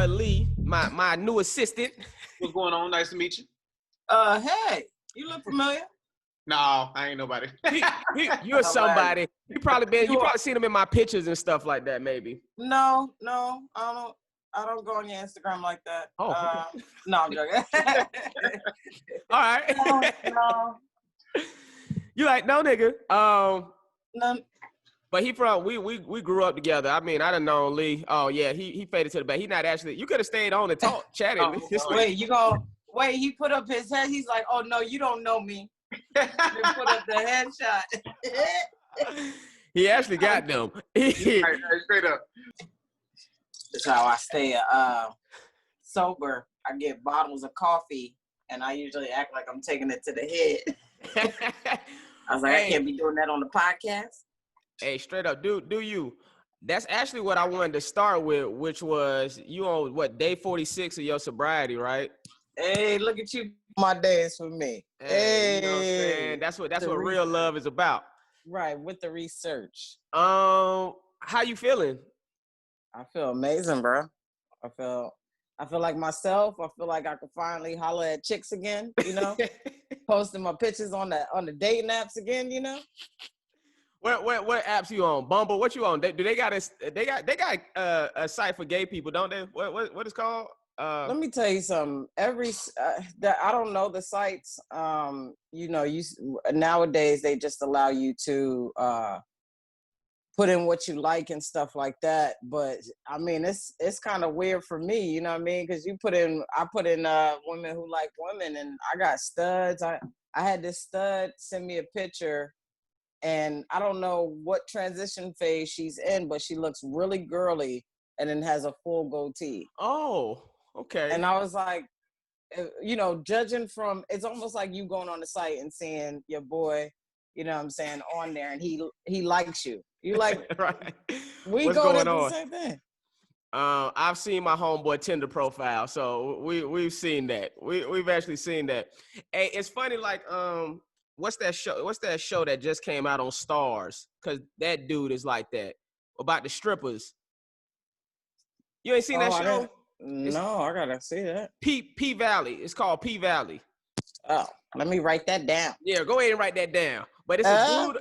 boy Lee, my new assistant. What's going on? Nice to meet you. Hey, you look familiar. No, I ain't nobody. You're somebody. You probably seen him in my pictures and stuff like that, maybe. No, I don't go on your Instagram like that. Oh, okay. No, I'm joking. All right. No. You like, no, nigga. No. But we grew up together. I mean, I done known Lee. Oh yeah, he faded to the back. He not actually. You could have stayed on and talk, chatted. Wait, he put up his head. He's like, oh no, you don't know me. He put up the headshot. He actually got them. Straight up. That's how I stay sober. I get bottles of coffee, and I usually act like I'm taking it to the head. I was like, I can't be doing that on the podcast. Hey, straight up, do you? That's actually what I wanted to start with, which was you on day 46 of your sobriety, right? Hey, look at you. My days for me. Hey, you know what I'm saying? That's what real love is about. Right, with the research. How you feeling? I feel amazing, bro. I feel like myself. I feel like I can finally holler at chicks again, you know? Posting my pictures on the dating apps again, you know? What apps you on? Bumble? What you on? They got a site for gay people, don't they? What is called? Let me tell you something. I don't know the sites. You know, nowadays they just allow you to put in what you like and stuff like that. But I mean, it's kind of weird for me, you know what I mean? Because I put in women who like women, and I got studs. I had this stud send me a picture, and I don't know what transition phase she's in, but she looks really girly and then has a full goatee. Oh, okay. And I was like, you know, judging from, it's almost like you going on the site and seeing your boy, you know what I'm saying, on there, and he likes you. You like, right. We What's go going to on? the same thing. I've seen my homeboy Tinder profile, so we've seen that. We've actually seen that. Hey, it's funny, like what's that show that just came out on Stars? Because that dude is like that about the strippers. You ain't seen that show? No, I gotta see that. P Valley. It's called P Valley. Oh, let me write that down. Yeah, go ahead and write that down. But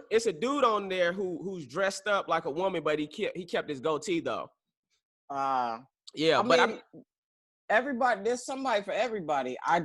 it's a dude on there who's dressed up like a woman, but he kept his goatee though. Yeah, everybody, there's somebody for everybody. I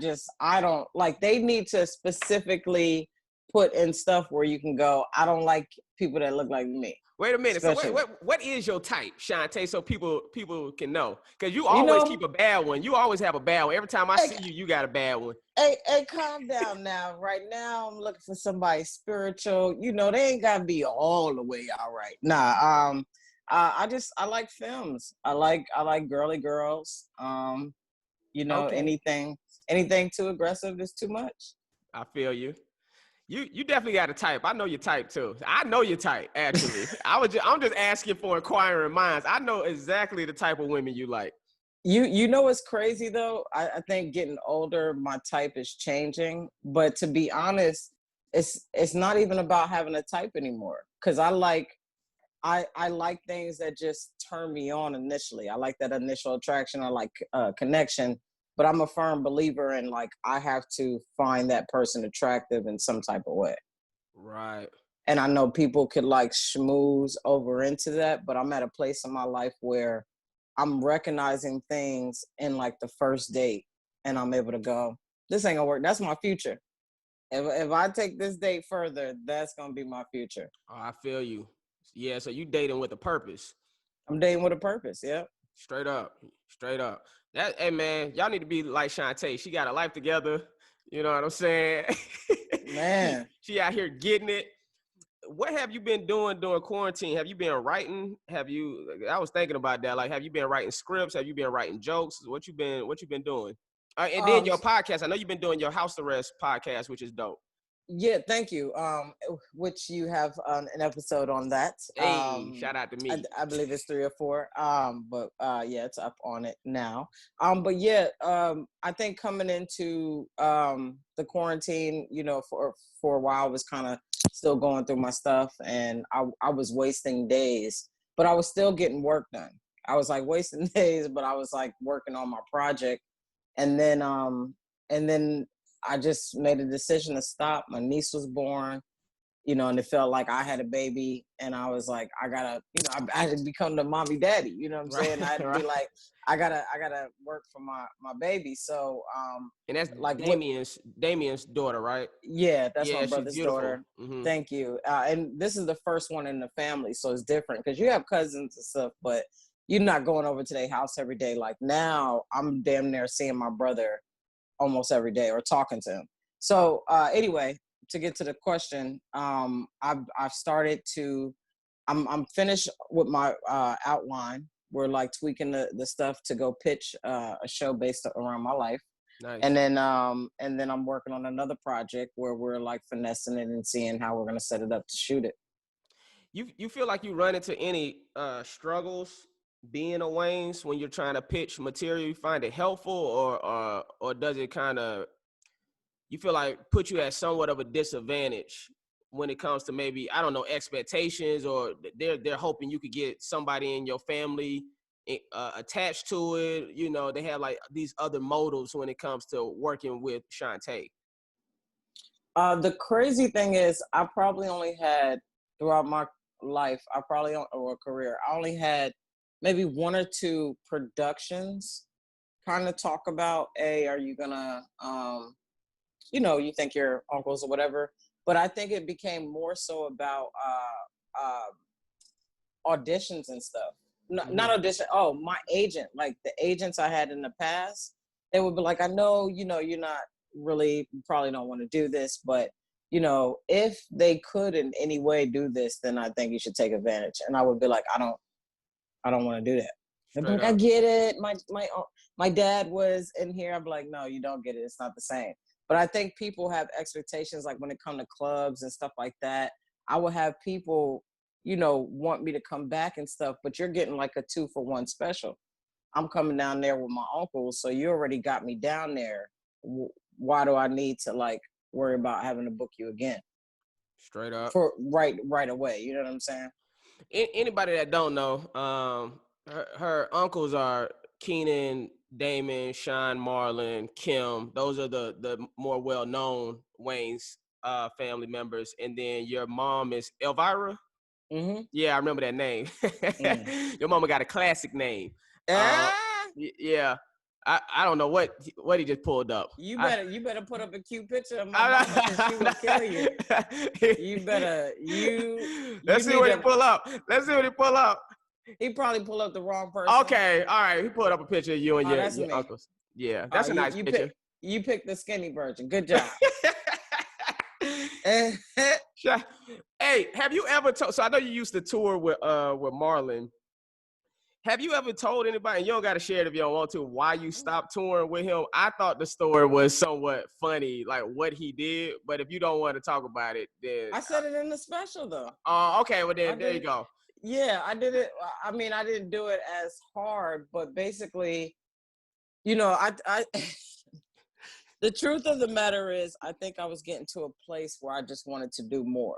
don't like, they need to specifically put in stuff where you can go, I don't like people that look like me. Wait a minute. So what is your type, Chaunte, so people can know? Because you always keep a bad one. You always have a bad one. Every time I see you, you got a bad one. Hey, calm down now. Right now, I'm looking for somebody spiritual. You know, they ain't gotta be all the way all right. Nah, I like films. I like girly girls. You know, okay. anything too aggressive is too much. I feel you. You definitely got a type. I know your type too. I know your type, actually. I'm just asking for inquiring minds. I know exactly the type of women you like. You know what's crazy though? I think getting older, my type is changing. But to be honest, it's not even about having a type anymore. Because I like things that just turn me on initially. I like that initial attraction. I like connection. But I'm a firm believer in, like, I have to find that person attractive in some type of way. Right. And I know people could like schmooze over into that, but I'm at a place in my life where I'm recognizing things in like the first date, and I'm able to go, this ain't gonna work. That's my future. If I take this date further, that's gonna be my future. Oh, I feel you. Yeah, so you dating with a purpose. I'm dating with a purpose, yeah. Straight up. Hey man, y'all need to be like Chaunte. She got her life together. You know what I'm saying? Man. she out here getting it. What have you been doing during quarantine? Have you been writing? I was thinking about that. Like, have you been writing scripts? Have you been writing jokes? What you been doing? And then your podcast. I know you've been doing your house arrest podcast, which is dope. Yeah, thank you. Which you have an episode on that. Hey, shout out to me. I believe it's 3 or 4. But yeah, it's up on it now. But yeah, I think coming into the quarantine, you know, for a while, I was kind of still going through my stuff, and I was wasting days, but I was still getting work done. I was like wasting days, but I was like working on my project. And then I just made a decision to stop. My niece was born, and it felt like I had a baby, and I was like, I gotta, I had to become the mommy daddy, you know what I'm saying? I had to be like, I gotta work for my baby. So, And that's like Damien's daughter, right? yeah, that's my Yeah, she's brother's beautiful. daughter. Mm-hmm. Thank you. And this is the first one in the family, so it's different because you have cousins and stuff, but you're not going over to their house every day. Like now, I'm damn near seeing my brother almost every day or talking to him. So anyway, to get to the question, I've started to. I'm finished with my outline. We're like tweaking the stuff to go pitch a show based around my life. Nice. And then I'm working on another project where we're like finessing it and seeing how we're gonna set it up to shoot it. You feel like you run into any struggles being a Wayans when you're trying to pitch material? You find it helpful, or does it kind of, you feel like, put you at somewhat of a disadvantage when it comes to maybe, I don't know, expectations, or they're hoping you could get somebody in your family attached to it? They have like these other motives when it comes to working with Chaunte. The crazy thing is, I probably only had throughout my life, or career, I only had maybe one or two productions kind of talk about, hey, are you gonna, you think your uncles or whatever. But I think it became more so about auditions and stuff. Not audition. Oh, my agent, like the agents I had in the past, they would be like, I know, you're not really, you probably don't want to do this, but if they could in any way do this, then I think you should take advantage. And I would be like, I don't want to do that. They'd be like, I get it. My dad was in here. I'm like, no, you don't get it. It's not the same. But I think people have expectations, like when it comes to clubs and stuff like that. I would have people, want me to come back and stuff, but you're getting like a 2-for-1 special. I'm coming down there with my uncles, so you already got me down there. Why do I need to like worry about having to book you again? Straight up. For right away. You know what I'm saying? Anybody that don't know, her uncles are Keenan, Damon, Sean, Marlon, Kim. Those are the more well-known Wayans family members. And then your mom is Elvira. Mm-hmm. Yeah, I remember that name. Your mama got a classic name. Yeah. I don't know what he just pulled up. You better put up a cute picture of my mama, because she will kill you. Let's see what he pull up. He probably pull up the wrong person. Okay, all right. He pulled up a picture of you and your uncles. Yeah, that's a nice picture. You picked the skinny version. Good job. Hey, have you ever told? So I know you used to tour with Marlon. Have you ever told anybody, and you don't got to share it if you don't want to, why you stopped touring with him? I thought the story was somewhat funny, like what he did. But if you don't want to talk about it, then I said it in the special though. Okay. Well, then there you go. Yeah, I did it. I mean, I didn't do it as hard, but basically, I the truth of the matter is, I think I was getting to a place where I just wanted to do more.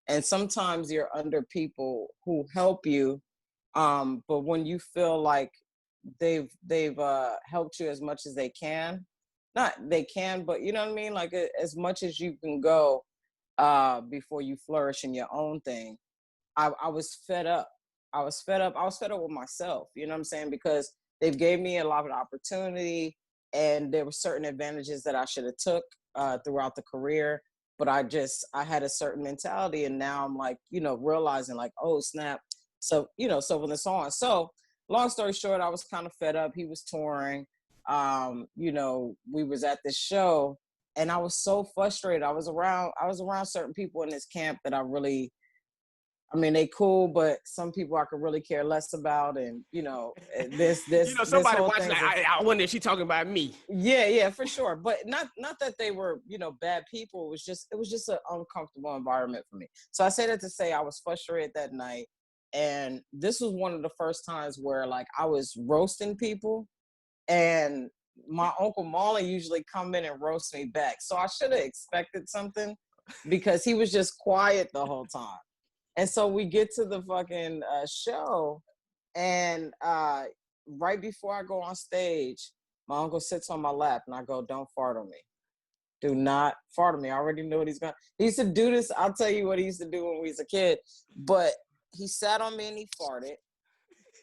And sometimes you're under people who help you, but when you feel like they've helped you as much as they can, not they can, but you know what I mean, like as much as you can go before you flourish in your own thing. I was fed up. I was fed up with myself, you know what I'm saying? Because they've gave me a lot of opportunity, and there were certain advantages that I should have took throughout the career. But I had a certain mentality, and now I'm like, realizing like, oh snap. So, so when it's on. So long story short, I was kind of fed up. He was touring. We was at this show, and I was so frustrated. I was around certain people in this camp that they cool, but some people I could really care less about. And, this somebody watching, I wonder if she's talking about me. Yeah, for sure. But not that they were, bad people. It was just an uncomfortable environment for me. So I say that to say I was frustrated that night. And this was one of the first times where like I was roasting people, and my Uncle Marlon usually come in and roast me back. So I should have expected something, because he was just quiet the whole time. And so we get to the fucking show, And right before I go on stage, my uncle sits on my lap and I go, "Don't fart on me. Do not fart on me." I already know what he's going to. He used to do this. I'll tell you what he used to do when we was a kid. But he sat on me and he farted.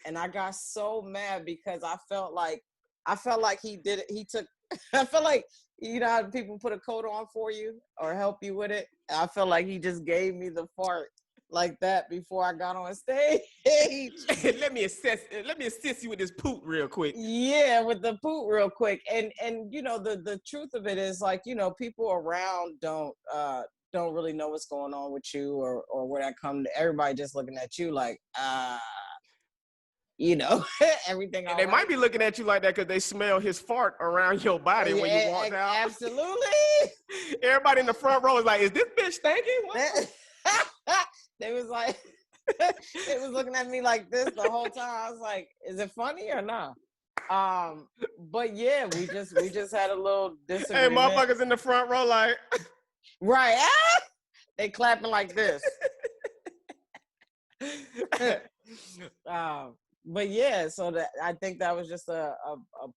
And I got so mad because I felt like he did it. He took, I felt like, you know how people put a coat on for you or help you with it? I felt like he just gave me the fart like that before I got on stage. let me assist you with this poop real quick. Yeah, with the poop real quick. And you know, the truth of it is, like, you know, people around don't really know what's going on with you or where that come to. Everybody just looking at you like, you know, everything. And they might be looking at you like that because they smell his fart around your body when you walk out. Absolutely. Everybody in the front row is like, "Is this bitch stinking?" They was like, they was looking at me like this the whole time. I was like, "Is it funny or not?" But yeah, we just had a little disagreement. Hey, motherfuckers in the front row like, right? They clapping like this. But yeah, so that I think that was just a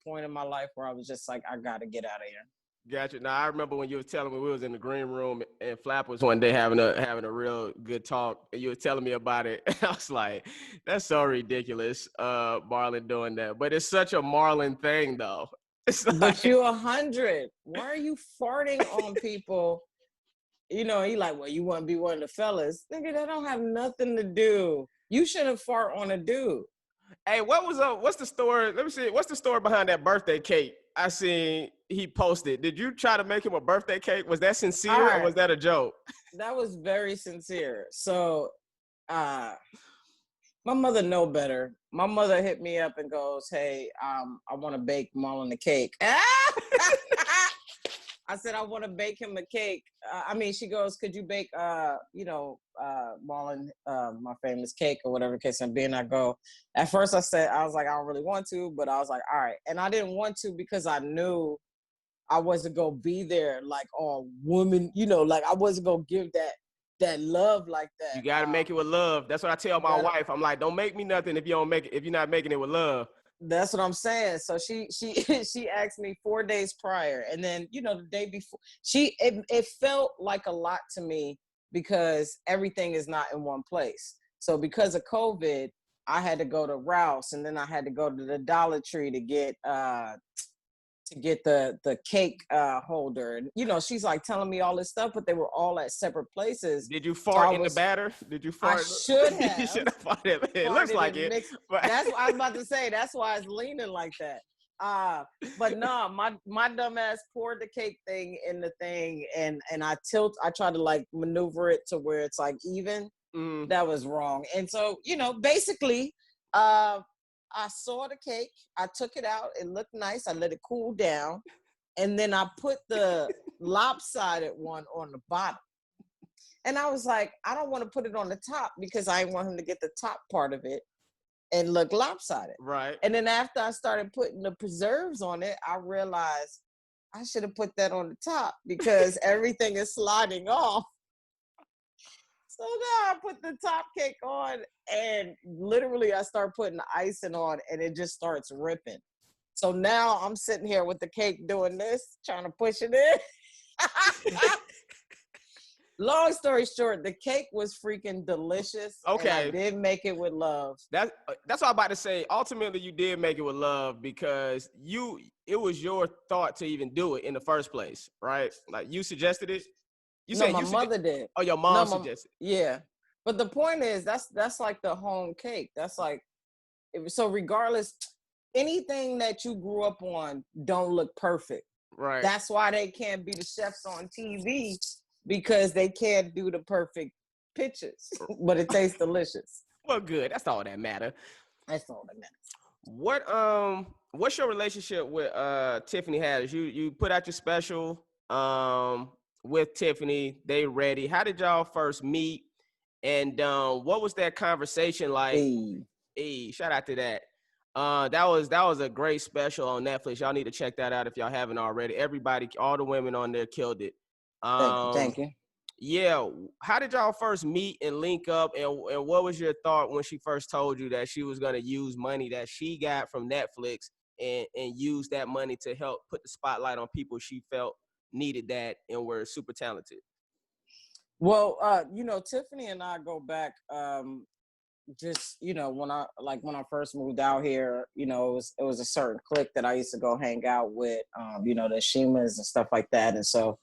point in my life where I was just like, I gotta get out of here. Gotcha. Now I remember when you were telling me we was in the green room and Flap was one day having a real good talk, and you were telling me about it. I was like, that's so ridiculous, Marlon doing that. But it's such a Marlon thing, though. It's like, but you 100. Why are you farting on people? You know, he like, well, you want to be one of the fellas. Nigga, that don't have nothing to do. You shouldn't fart on a dude. Hey, what's the story? Let me see. What's the story behind that birthday cake I seen he posted? Did you try to make him a birthday cake? Was that sincere or was that a joke? That was very sincere. So my mother know better. My mother hit me up and goes, "Hey, I want to bake Marlon a cake." I said, "I want to bake him a cake." She goes, "Could you bake, Marlon, my famous cake or whatever the case may be?" And I go, at first I was like, "I don't really want to," but I was like, "All right." And I didn't want to because I knew I wasn't going to be there like all woman, you know, like I wasn't going to give that love like that. You got to make it with love. That's what I tell my wife. I'm like, don't make me nothing if you're not making it with love. That's what I'm saying. So she she asked me 4 days prior, and then, you know, the day before, it felt like a lot to me because everything is not in one place. So because of COVID, I had to go to Rouse, and then I had to go to the Dollar Tree to get the cake holder. And, you know, she's like telling me all this stuff, but they were all at separate places. Did you fart in the batter? Did you fart? I should have. You should have farted. It looks like it. But that's what I was about to say. That's why it's leaning like that. But no, my dumb ass poured the cake thing in the thing, and I try to like maneuver it to where it's like even. That was wrong. And so, you know, basically, I saw the cake. I took it out. It looked nice. I let it cool down. And then I put the lopsided one on the bottom. And I was like, I don't want to put it on the top because I want him to get the top part of it and look lopsided. Right. And then after I started putting the preserves on it, I realized I should have put that on the top because everything is sliding off. So now I put the top cake on, and literally I start putting the icing on, and it just starts ripping. So now I'm sitting here with the cake doing this, trying to push it in. Long story short, the cake was freaking delicious. Okay. And I did make it with love. That's what I'm about to say. Ultimately, you did make it with love because it was your thought to even do it in the first place, right? Like you suggested it. My mother did. Oh, your mom suggested. Yeah. But the point is, that's like the home cake. That's like, so regardless, anything that you grew up on don't look perfect. Right. That's why they can't be the chefs on TV, because they can't do the perfect pictures, but it tastes delicious. Well, good. That's all that matters. That's all that matters. What's your relationship with Tiffany Haddish? You put out your special with Tiffany. They ready. How did y'all first meet? And what was that conversation like? Hey, shout out to that. That was a great special on Netflix. Y'all need to check that out if y'all haven't already. Everybody, all the women on there killed it. Thank you. Yeah, how did y'all first meet and link up, and what was your thought when she first told you that she was gonna use money that she got from Netflix and use that money to help put the spotlight on people she felt needed that and were super talented? Well, Tiffany and I go back, just, when I first moved out here, it was a certain clique that I used to go hang out with, the Shimas and stuff like that. And so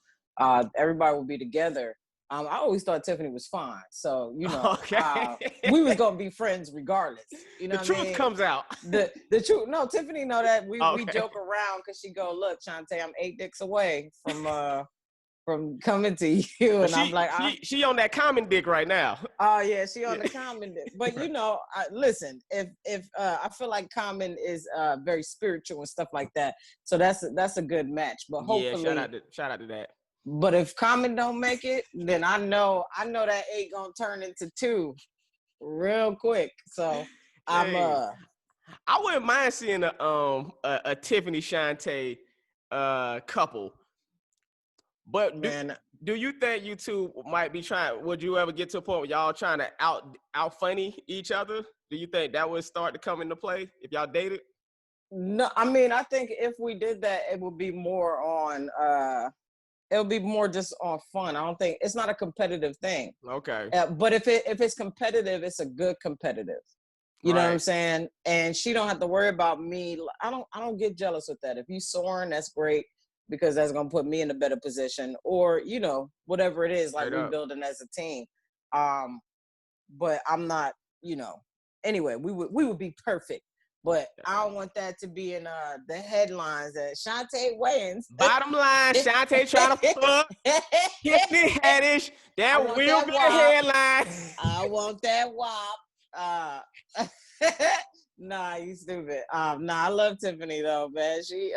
everybody would be together. I always thought Tiffany was fine. So, Okay. we was gonna be friends regardless. You know The what I truth mean? comes out. The truth. No, Tiffany know that we Okay. joke around because she go, look, Chaunte, I'm 8 dicks away from coming to you. And I'm like, she on that common dick right now. oh yeah, she on the Common, but listen. If I feel like Common is very spiritual and stuff like that, so that's a good match. But hopefully, shout out to that. But if Common don't make it, then I know that 8 gonna turn into 2 real quick. So I'm I wouldn't mind seeing a Tiffany Chaunte couple. But man. Do you think you two might be trying? Would you ever get to a point where y'all trying to out funny each other? Do you think that would start to come into play if y'all dated? No, I mean, I think if we did that, it would be more on. It'll be more just on fun. I don't think it's not a competitive thing. Okay. But if it's competitive, it's a good competitive. You know what I'm saying? And she don't have to worry about me. I don't get jealous with that. If you soaring, that's great, because that's gonna put me in a better position, or whatever it is, like rebuilding as a team. But I'm not, anyway, we would be perfect. But I don't want that to be in the headlines that Chaunte Wayans. Bottom line, Chaunte trying to fuck Tiffany Haddish. That will be a headline. I want that wop. Nah, you stupid. I love Tiffany though, man. She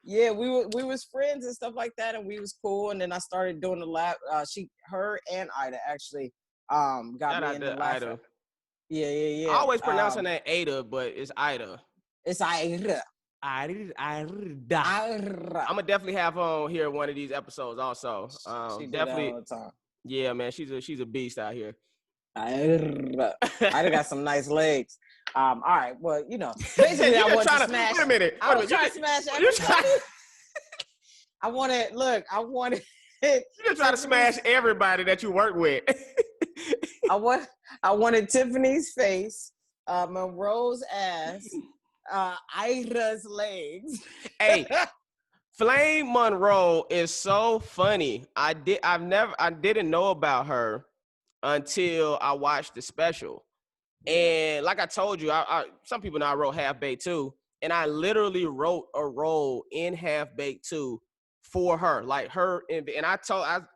yeah, we was friends and stuff like that, and we was cool. And then I started doing the lab. Her and Ida actually got Shout me out in the to laugh. Ida. Yeah. I always pronounce her name Ada, but it's Ida. It's Ida. I'm gonna definitely have her on here one of these episodes also. She Definitely. all the time. Yeah, man, she's a beast out here. Ida got some nice legs. All right, well, basically, I want to smash. Wait a minute. I was trying to smash everybody. I wanted. You just try to smash everybody that you work with. I wanted Tiffany's face, Monroe's ass, Ida's legs. Hey, Flame Monroe is so funny. I didn't know about her until I watched the special. And like I told you, I some people know I wrote Half Baked too, and I literally wrote a role in Half Baked 2 for her, like her. And I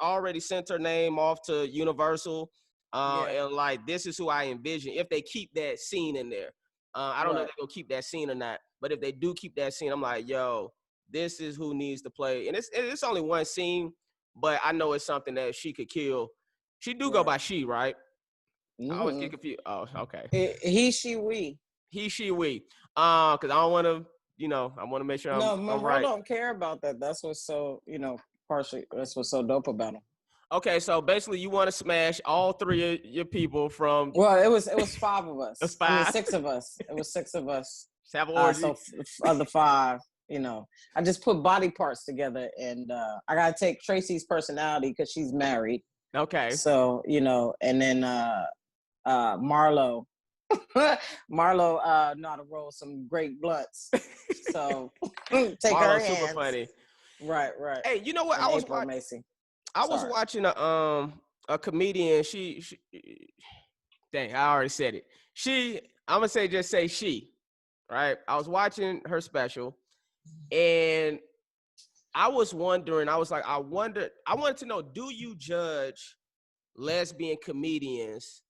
already sent her name off to Universal, and like this is who I envision if they keep that scene in there. I don't know if they're gonna keep that scene or not, but if they do keep that scene, I'm like, yo, this is who needs to play. And it's only one scene, but I know it's something that she could kill. She do go by she, right? I always get confused. Oh, okay. He, she, we. He, she, we. Because I don't want to, I want to make sure I'm right. don't care about that. That's what's so, partially, that's what's so dope about him. Okay, so basically you want to smash all 3 of your people from... Well, it was 5 of us. It was 5? 6 of us. It was 6 of us. So other 5, I just put body parts together, and I got to take Tracy's personality because she's married. Okay. So, and then Marlo know how to roll some great blunts. So take Marlo's her super funny. Right. Hey, you know what? Macy. I was watching a comedian. She dang, I already said it. I'm gonna say she, right? I was watching her special, and I was wondering. I wanted to know: do you judge lesbian comedians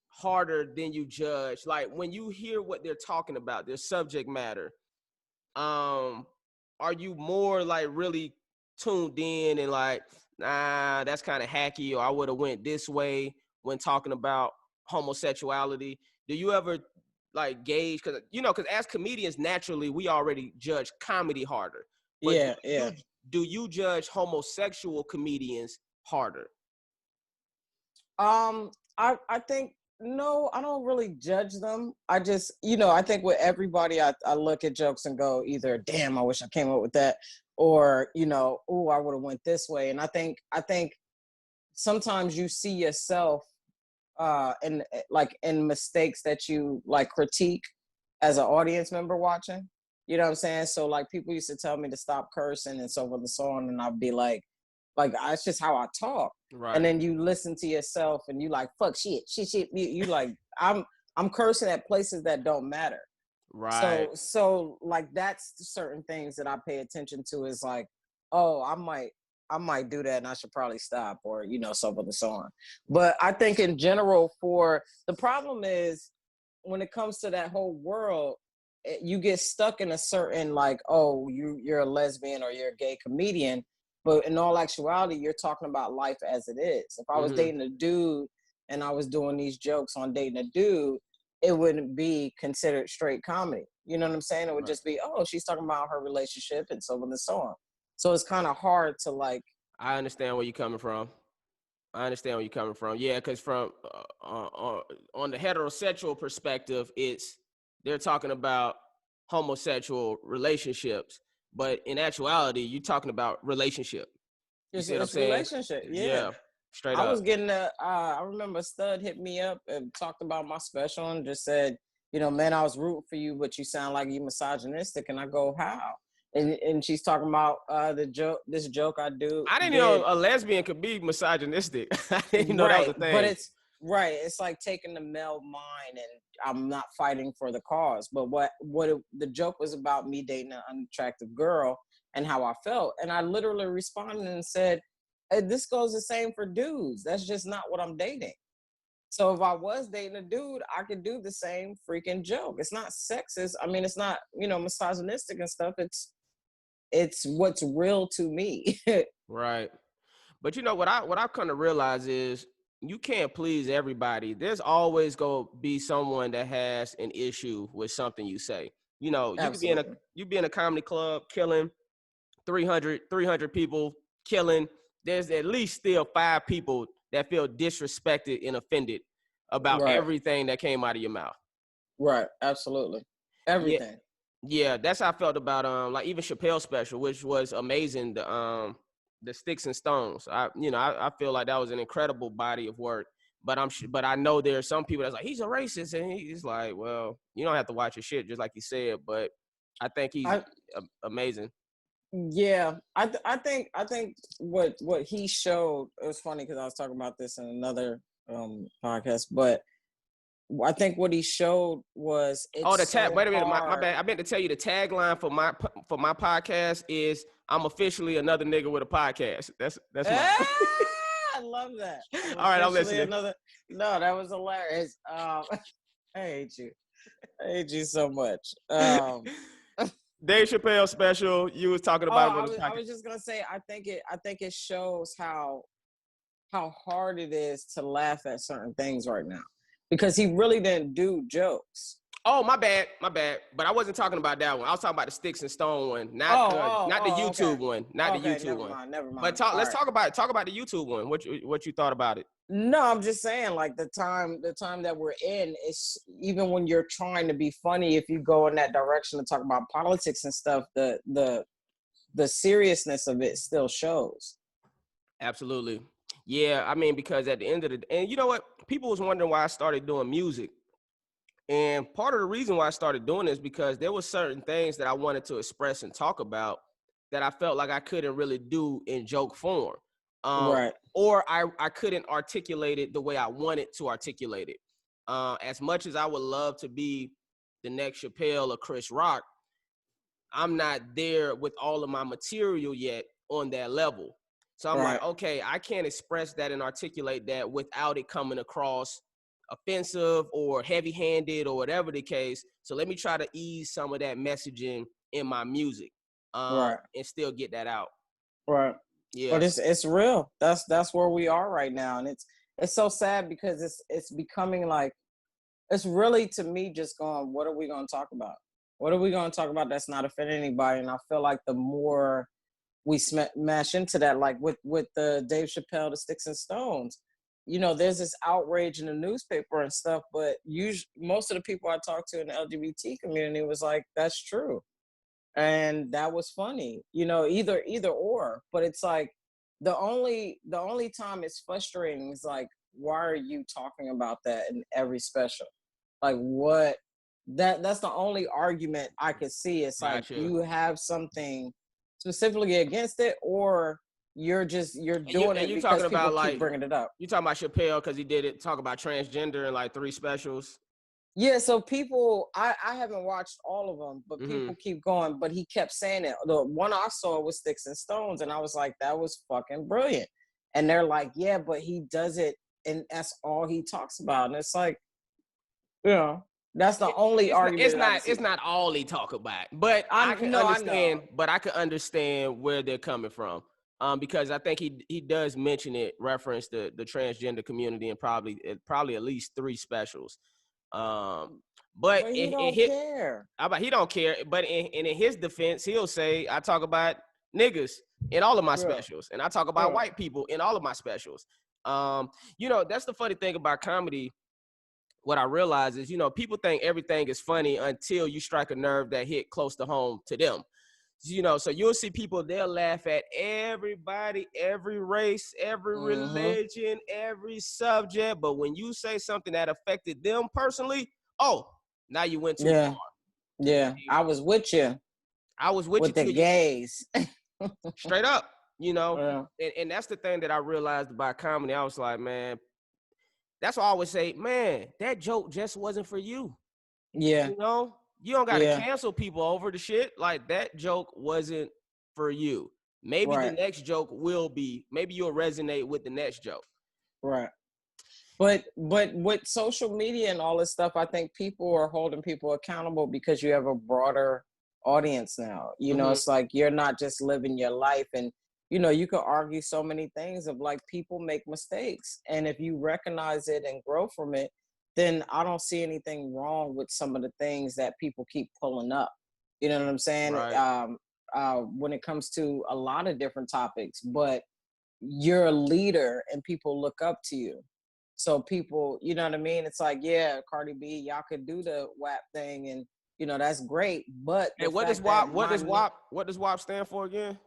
harder than you judge, like when you hear what they're talking about, their subject matter? Are you more like really tuned in and like, nah, that's kind of hacky, or I would have went this way when talking about homosexuality? Do you ever like gauge, because as comedians, naturally we already judge comedy harder, but do you judge homosexual comedians harder? I think no, I don't really judge them. I just, I think with everybody, I look at jokes and go either, damn, I wish I came up with that, or oh, I would have went this way. And I think sometimes you see yourself in like in mistakes that you like critique as an audience member watching. You know what I'm saying? So like people used to tell me to stop cursing and so forth and so on, and I'd be like it's just how I talk. Right. And then you listen to yourself and you like fuck shit. You like I'm cursing at places that don't matter. Right. So like that's certain things that I pay attention to is like, oh, I might do that and I should probably stop, or so forth and so on. But I think in general, for the problem is when it comes to that whole world, you get stuck in a certain like, oh, you're a lesbian or you're a gay comedian. But in all actuality, you're talking about life as it is. If I was dating a dude and I was doing these jokes on dating a dude, it wouldn't be considered straight comedy. You know what I'm saying? It would just be, oh, she's talking about her relationship and so on and so on. So it's kind of hard to like. I understand where you're coming from. Yeah, because from on the heterosexual perspective, they're talking about homosexual relationships, but in actuality, you're talking about relationship. You see what I'm saying? Relationship, yeah. Straight up. I was getting I remember Stud hit me up and talked about my special and just said, man, I was rooting for you, but you sound like you misogynistic. And I go, how? And she's talking about this joke I do. I didn't know a lesbian could be misogynistic. I didn't know that was a thing. But it's like taking the male mind, and I'm not fighting for the cause. But the joke was about me dating an unattractive girl and how I felt. And I literally responded and said, hey, this goes the same for dudes. That's just not what I'm dating. So if I was dating a dude, I could do the same freaking joke. It's not sexist. I mean, it's not, misogynistic and stuff. It's what's real to me. Right. But what I've come to realize is you can't please everybody. There's always going to be someone that has an issue with something you say. You could be in a comedy club killing 300 people killing. There's at least still 5 people that feel disrespected and offended about everything that came out of your mouth. Right. Absolutely. Everything. Yeah, that's how I felt about like even Chappelle's special, which was amazing. The Sticks and Stones. I feel like that was an incredible body of work. But I know there are some people that's like, he's a racist, and he's like, well, you don't have to watch your shit, just like you said. But I think he's amazing. Yeah, I think what he showed, it was funny because I was talking about this in another podcast, but I think what he showed was wait a minute, my bad. I meant to tell you the tagline for my podcast is I'm officially another nigga with a podcast. That's my I love that. All right, I'm listening. No, that was hilarious. I hate you so much. Dave Chappelle special. You was talking about. I was just gonna say. I think it shows how hard it is to laugh at certain things right now, because he really didn't do jokes. Oh, my bad. But I wasn't talking about that one. I was talking about the Sticks and Stone one, not the YouTube one, not the YouTube one. Never mind. But let's talk about the YouTube one. What you thought about it? No, I'm just saying, like the time that we're in, it's even when you're trying to be funny, if you go in that direction to talk about politics and stuff, the seriousness of it still shows. Absolutely. Yeah, I mean, because at the end of the day, and you know what? People was wondering why I started doing music. And part of the reason why I started doing this because there were certain things that I wanted to express and talk about that I felt like I couldn't really do in joke form. Right. Or I couldn't articulate it the way I wanted to articulate it. As much as I would love to be the next Chappelle or Chris Rock, I'm not there with all of my material yet on that level. So I'm like, okay, I can't express that and articulate that without it coming across offensive or heavy-handed or whatever the case. So let me try to ease some of that messaging in my music and still get that out. Right. Yeah. But it's real. That's where we are right now. And it's so sad because it's becoming like, it's really, to me, just going, what are we going to talk about? What are we going to talk about that's not offending anybody? And I feel like the more we smash into that, like with the Dave Chappelle, the Sticks and Stones. You know, there's this outrage in the newspaper and stuff, but most of the people I talked to in the LGBT community was like, that's true. And that was funny, you know, either or. But it's like the only time it's frustrating is like, why are you talking about that in every special? Like, what? That's the only argument I could see. It's like, you have something specifically against it, or you're doing it because people keep bringing it up. You talking about Chappelle because he did it, talk about transgender in like 3 specials. Yeah, so people, I haven't watched all of them, but people keep going. But he kept saying it. The one I saw was Sticks and Stones, and I was like, that was fucking brilliant. And they're like, yeah, but he does it, and that's all he talks about. And it's like, you know, that's the only argument. It's not all he talk about, but I can understand. But I can understand where they're coming from, because I think he does mention it, reference the transgender community, and probably at least 3 specials. But he don't care. He don't care. But in his defense, he'll say, I talk about niggas in all of my specials, and I talk about white people in all of my specials. You know, that's the funny thing about comedy. What I realize is, you know, people think everything is funny until you strike a nerve that hit close to home to them. You know, so you'll see people, they'll laugh at everybody, every race, every religion, every subject. But when you say something that affected them personally, now you went too far. Yeah, I was with you. I was with you the gays. Straight up, you know. And that's the thing that I realized about comedy. I was like, man, that's why I always say, man, that joke just wasn't for you. Yeah. You know? You don't got to cancel people over the shit. Like, that joke wasn't for you. Maybe the next joke will be. Maybe you'll resonate with the next joke. Right. But with social media and all this stuff, I think people are holding people accountable because you have a broader audience now. You know, it's like you're not just living your life. And, you know, you could argue so many things of like, people make mistakes. And if you recognize it and grow from it, then I don't see anything wrong with some of the things that people keep pulling up. You know what I'm saying? Right. When it comes to a lot of different topics, but you're a leader and people look up to you. So people, you know what I mean? It's like, yeah, Cardi B, y'all could do the WAP thing, and you know that's great. But hey, what does WAP stand for again?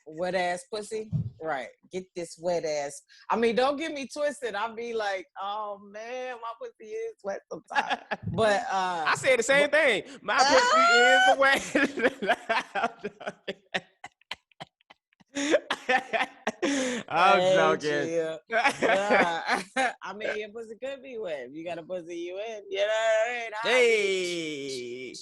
Wet ass pussy. Right. Get this wet ass. I mean, don't get me twisted. I'll be like, oh man, my pussy is wet sometimes. But I said the same thing. My pussy is wet. I'm joking. I mean, your pussy could be wet. You got a pussy you in. You know what I mean? Hey.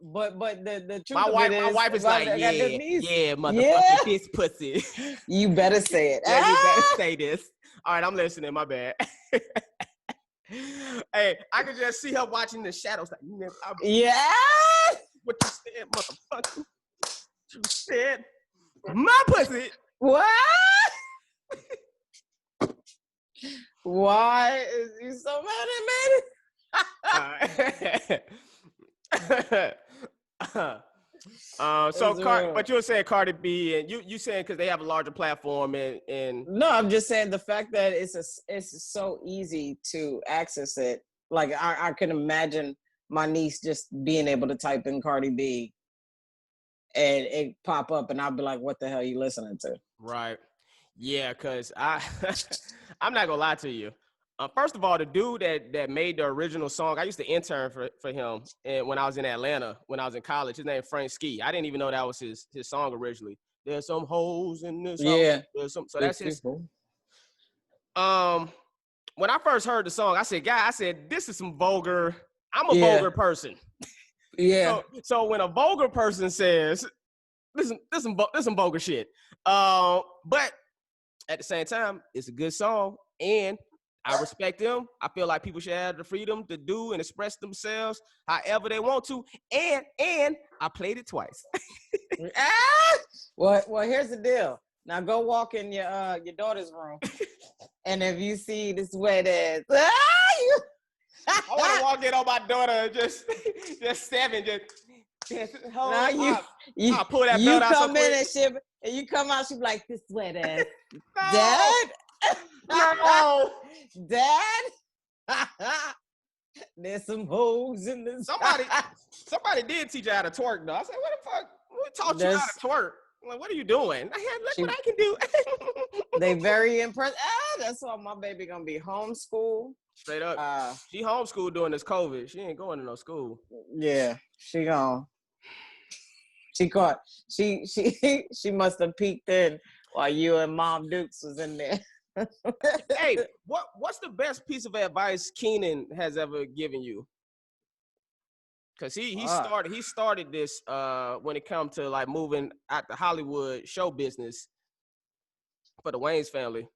But the truth my wife is like, yeah, motherfucker, this pussy. You better say it. Yeah, you better say this. All right, I'm listening. My bad. Hey, I can just see her watching the shadows. Like, yeah. What you said, motherfucker? You said my pussy. What? Why is you so mad at me? But you were saying Cardi B, and you saying because they have a larger platform, and no, I'm just saying the fact that it's so easy to access it. Like I can imagine my niece just being able to type in Cardi B and it pop up, and I'll be like, "What the hell are you listening to?" Right? Yeah, because I'm not gonna lie to you. First of all, the dude that made the original song, I used to intern for him, and when I was in Atlanta, when I was in college, his name Frank Ski. I didn't even know that was his song originally. There's some hoes in this house. There's some, so that's his. When I first heard the song, I said, this is some vulgar. I'm a vulgar person. Yeah. So when a vulgar person says, this some vulgar shit. But at the same time, it's a good song, and I respect them. I feel like people should have the freedom to do and express themselves however they want to. And I played it twice. Well, here's the deal. Now go walk in your daughter's room, and if you see this wet ass, I want to walk in on my daughter just 7, just Now I'll pull that you belt out so come in quick. and you come out, she be like, this wet ass. No. Dad? No. Dad? There's some holes in this. Somebody did teach you how to twerk, though. I said, what the fuck? Who taught you how to twerk? I'm like, what are you doing? Look what I can do. They very impressed. That's why my baby gonna be homeschooled. Straight up. She homeschooled during this COVID. She ain't going to no school. Yeah, she gone. She must have peeked in while you and Mom Dukes was in there. Hey, what's the best piece of advice Keenan has ever given you? Because he started this when it comes to like moving out the Hollywood show business for the Wayans family.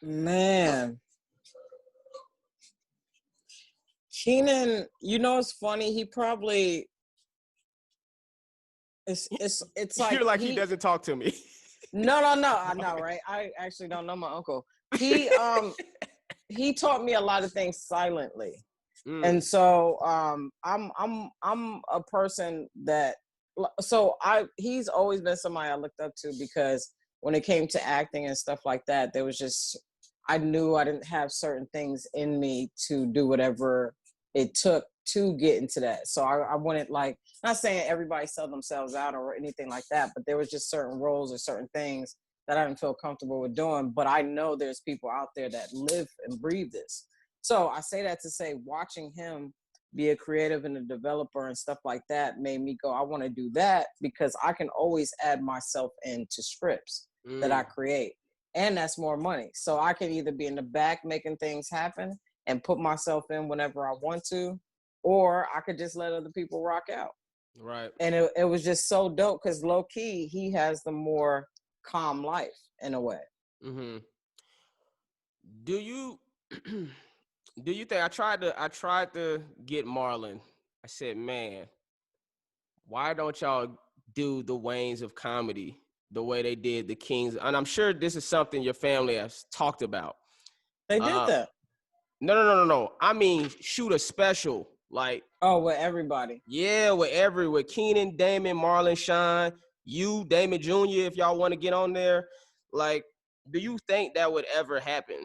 Man, Keenan, you know it's funny. He probably it's like you're like he doesn't talk to me. No, I know, right? I actually don't know my uncle. He taught me a lot of things silently. And so I'm a person that he's always been somebody I looked up to, because when it came to acting and stuff like that, there was just, I knew I didn't have certain things in me to do whatever it took to get into that. So I wanted, like, not saying everybody sell themselves out or anything like that, but there was just certain roles or certain things that I didn't feel comfortable with doing. But I know there's people out there that live and breathe this. So I say that to say, watching him be a creative and a developer and stuff like that made me go, I want to do that, because I can always add myself into scripts that I create. And that's more money. So I can either be in the back making things happen and put myself in whenever I want to, or I could just let other people rock out. Right. And it was just so dope, because low key, he has the more calm life in a way. Mm-hmm. Do you think I tried to get Marlon? I said, man, why don't y'all do the Wayans of comedy the way they did the Kings? And I'm sure this is something your family has talked about. They did that. No. I mean, shoot a special, like. Oh, with everybody. Yeah, with Keenan, Damon, Marlon, Sean, you, Damon Jr., if y'all want to get on there. Like, do you think that would ever happen?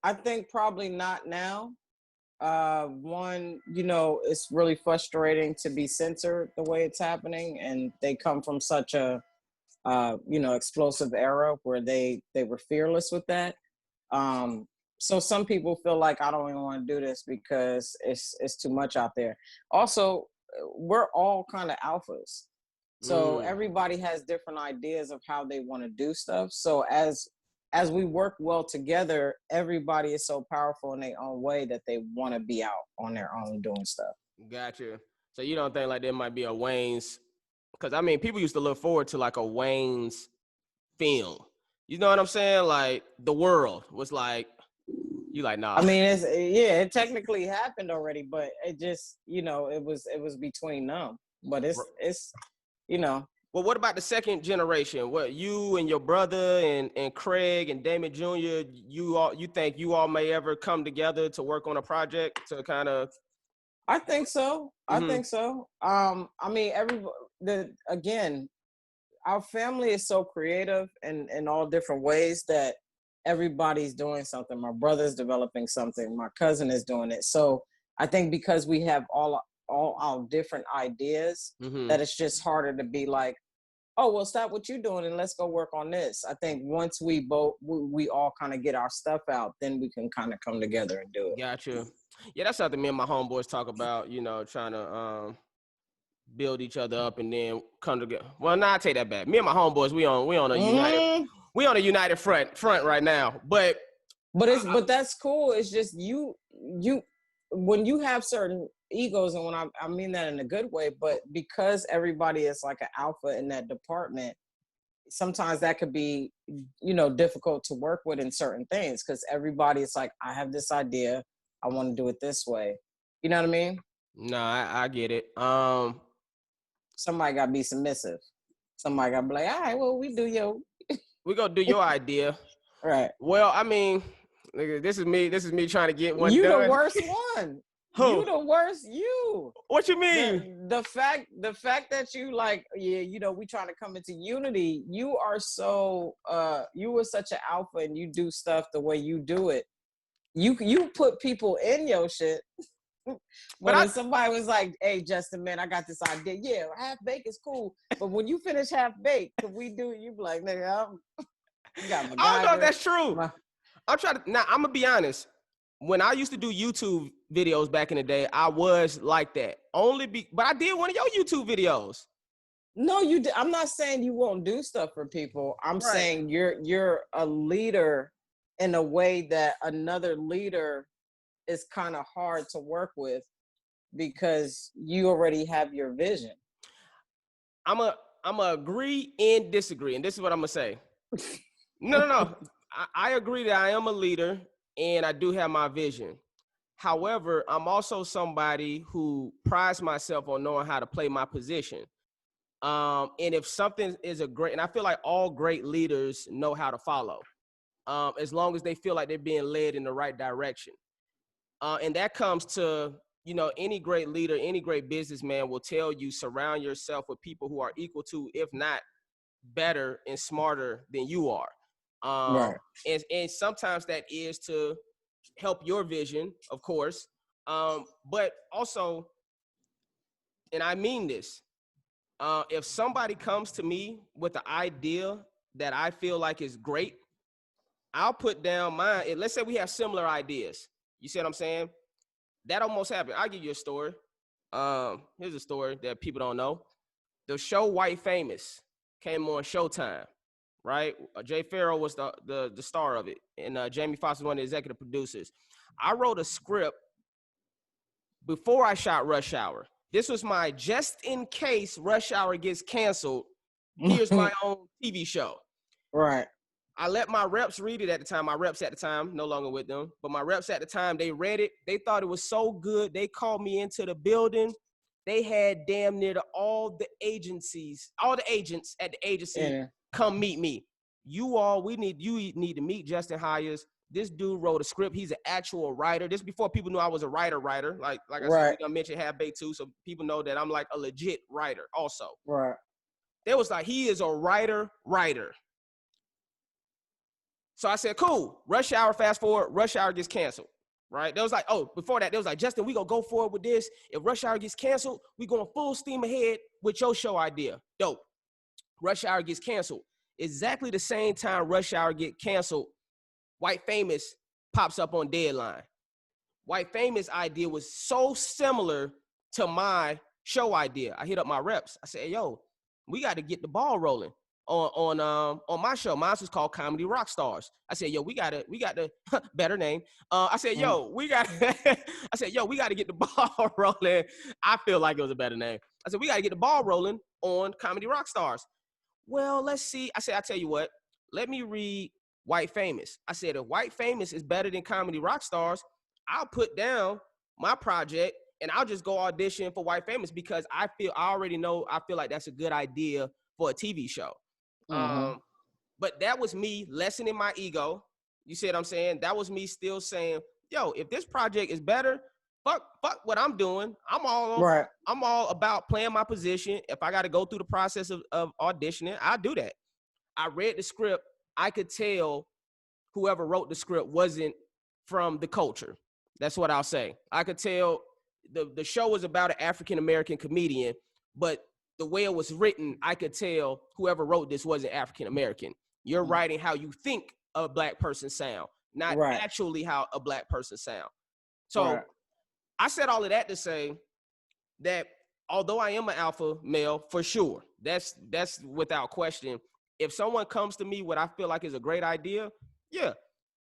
I think probably not now. One, it's really frustrating to be censored the way it's happening, and they come from such a explosive era where they were fearless with that. So some people feel like, I don't even want to do this because it's too much out there. Also, we're all kind of alphas, so everybody has different ideas of how they want to do stuff. So as we work well together, everybody is so powerful in their own way that they want to be out on their own doing stuff. Gotcha. So you don't think like there might be a Wayans? Because I mean, people used to look forward to like a Wayans film. You know what I'm saying? Like The World was like, you like, nah. I mean, it technically happened already, but it just, it was between them. But it's. Well, what about the second generation? What, you and your brother and Craig and Damon Jr., you think you all may ever come together to work on a project to kind of? I think so. I think so. I mean, again, our family is so creative in all different ways that everybody's doing something. My brother's developing something. My cousin is doing it. So I think because we have all our different ideas, that it's just harder to be like, oh, well, stop what you're doing and let's go work on this. I think once we all kind of get our stuff out, then we can kind of come together and do it. Gotcha. Yeah, that's something me and my homeboys talk about, trying to build each other up and then come together. Well, I take that back. Me and my homeboys, we on a united front right now. But that's cool. It's just you when you have certain egos, and when I mean that in a good way, but because everybody is like an alpha in that department, sometimes that could be, difficult to work with in certain things, because everybody is like, I have this idea, I want to do it this way. You know what I mean? No, I get it. Somebody got to be submissive. Somebody got to be like, all right, well, we gonna do your idea. Right. Well, I mean, this is me trying to get one you done. The worst one. You the worst. You. What you mean? The fact that you like, yeah, you know, we trying to come into unity. You are so you were such an alpha, and you do stuff the way you do it. You put people in your shit. But if somebody was like, "Hey, Justin, man, I got this idea. Yeah, half baked is cool, but when you finish half baked, can we do?" You be like, "Nigga, you got MacGyver." I don't know if that's true. I'm trying to. Now, I'm gonna be honest. When I used to do YouTube videos back in the day, I was like that. But I did one of your YouTube videos. No, you. I'm not saying you won't do stuff for people. I'm saying you're a leader in a way that another leader is kind of hard to work with because you already have your vision. I'm a agree and disagree, and this is what I'm gonna say. No. I agree that I am a leader and I do have my vision. However, I'm also somebody who prides myself on knowing how to play my position. And if something is and I feel like all great leaders know how to follow, as long as they feel like they're being led in the right direction. And that comes to, you know, any great leader, any great businessman will tell you, surround yourself with people who are equal to, if not better and smarter than you are. Right. And sometimes that is to help your vision, of course. But also, and I mean this, if somebody comes to me with an idea that I feel like is great, I'll put down mine. And let's say we have similar ideas. You see what I'm saying? That almost happened. I'll give you a story. Here's a story that people don't know. The show White Famous came on Showtime, right? Jay Farrell was the star of it, and Jamie Foxx was one of the executive producers. I wrote a script before I shot Rush Hour. This was my just in case Rush Hour gets canceled, here's my own TV show. Right. I let my reps read it at the time. My reps at the time, no longer with them, but my reps at the time, they read it. They thought it was so good. They called me into the building. They had damn near all the agents at the agency come meet me. You need to meet Justin Hyers. This dude wrote a script. He's an actual writer. This before people knew I was a writer. Like I said, I mentioned Half Baked too, so people know that I'm like a legit writer also. Right. They was like, he is a writer. So I said, cool. Rush Hour, fast forward, Rush Hour gets canceled, right? They was like, oh, before that, they was like, Justin, we gonna go forward with this. If Rush Hour gets canceled, we going full steam ahead with your show idea. Dope. Rush Hour gets canceled. Exactly the same time Rush Hour get canceled, White Famous pops up on Deadline. White Famous idea was so similar to my show idea. I hit up my reps. I said, hey, yo, we got to get the ball rolling on my show. Mine was called Comedy Rock Stars. I said, yo, we got to better name. I said, yo, we got to get the ball rolling. I feel like it was a better name. I said, we got to get the ball rolling on Comedy Rock Stars. Well, let's see. I said, I tell you what, let me read White Famous. I said, if White Famous is better than Comedy Rock Stars, I'll put down my project and I'll just go audition for White Famous because I feel like that's a good idea for a TV show. Mm-hmm. But that was me lessening my ego. You see what I'm saying? That was me still saying, yo, if this project is better, fuck what I'm doing. I'm all about playing my position. If I got to go through the process of auditioning, I'll do that. I read the script. I could tell whoever wrote the script wasn't from the culture. That's what I'll say. I could tell the show was about an African-American comedian, but the way it was written, I could tell whoever wrote this wasn't African-American. You're writing how you think a black person sound, not actually how a black person sound. So I said all of that to say that although I am an alpha male, for sure, that's without question. If someone comes to me what I feel like is a great idea, yeah,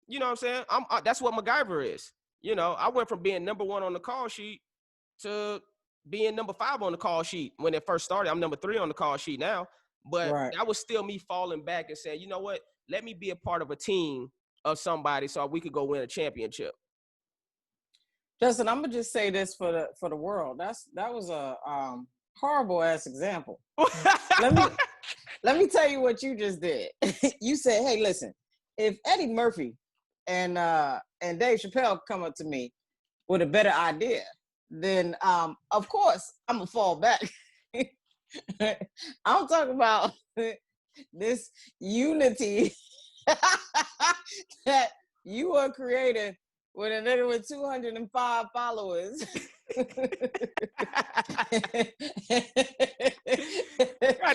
you know what I'm saying? That's what MacGyver is. You know, I went from being number 1 on the call sheet to being number 5 on the call sheet when it first started. I'm number 3 on the call sheet now, but that was still me falling back and saying, you know what? Let me be a part of a team of somebody so we could go win a championship. Justin, I'm gonna just say this for the world. That was a horrible ass example. Let me tell you what you just did. You said, hey, listen, if Eddie Murphy and Dave Chappelle come up to me with a better idea, then of course I'm gonna fall back. I'm talking about this unity that you are creating with a nigga with 205 followers. God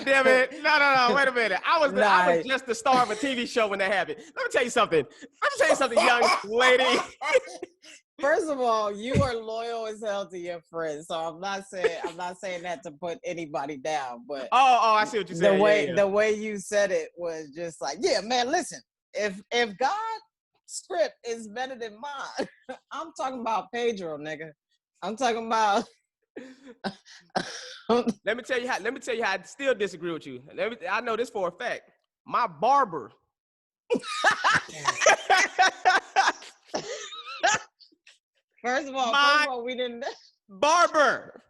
damn it. No. Wait a minute. I was just the star of a TV show when that happened. Let me tell you something, young lady. First of all, you are loyal as hell to your friends. So I'm not saying that to put anybody down, but I see what you're saying. The way you said it was just like, yeah, man, listen, if God's script is better than mine, I'm talking about Pedro, nigga. I'm talking about Let me tell you how I still disagree with you. I know this for a fact. My barber. First of all, we didn't. Barber.